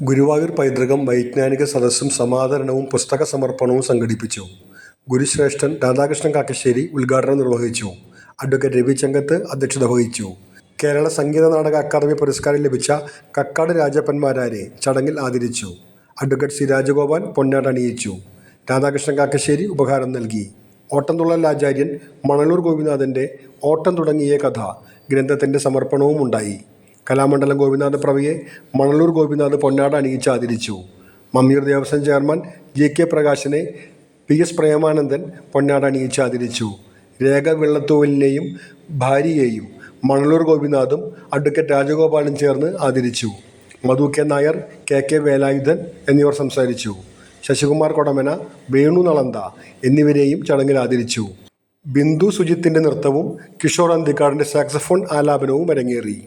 ഗുരുവായൂർ പൈതൃകം വൈജ്ഞാനിക സദസ്സും സമാദരണവും പുസ്തക സമർപ്പണവും സംഘടിപ്പിച്ചു. ഗുരുശ്രേഷ്ഠൻ രാധാകൃഷ്ണൻ കാക്കശ്ശേരി ഉദ്ഘാടനം നിർവഹിച്ചു. അഡ്വക്കേറ്റ് രവി ചങ്കത്ത് അധ്യക്ഷത വഹിച്ചു. കേരള സംഗീത നാടക അക്കാദമി പുരസ്കാരം ലഭിച്ച കക്കാട് രാജപ്പന്മാരാരെ ചടങ്ങിൽ ആദരിച്ചു. അഡ്വക്കേറ്റ് സി രാജഗോപാൽ പൊന്നാട അണിയിച്ചു. രാധാകൃഷ്ണൻ കാക്കശ്ശേരി ഉപഹാരം നൽകി. ഓട്ടംതുള്ളൽ ആചാര്യൻ മണലൂർ ഗോപിനാഥൻ്റെ ഓട്ടം തുടങ്ങിയ കഥ ഗ്രന്ഥത്തിൻ്റെ സമർപ്പണവും ഉണ്ടായി. കലാമണ്ഡലം ഗോപിനാഥ പ്രഭയെ മണലൂർ ഗോപിനാഥ് പൊന്നാട അണിയിച്ച് ആദരിച്ചു. മമ്മിയൂർ ദേവസ്വം ചെയർമാൻ GK പ്രകാശനെ PS പ്രേമാനന്ദൻ പൊന്നാട അണിയിച്ച് ആദരിച്ചു. രേഖ വെള്ളത്തൂവലിനെയും ഭാര്യയെയും മണലൂർ ഗോപിനാഥും അഡ്വക്കേറ്റ് രാജഗോപാലും ചേർന്ന് ആദരിച്ചു. മധു K നായർ, KK വേലായുധൻ എന്നിവർ സംസാരിച്ചു. ശശികുമാർ കൊടമന, വേണു നളന്ത എന്നിവരെയും ചടങ്ങിൽ ആദരിച്ചു. ബിന്ദു സുജിത്തിൻ്റെ നൃത്തവും കിഷോർ അന്തിക്കാടിൻ്റെ സാക്സഫോൺ ആലാപനവും അരങ്ങേറി.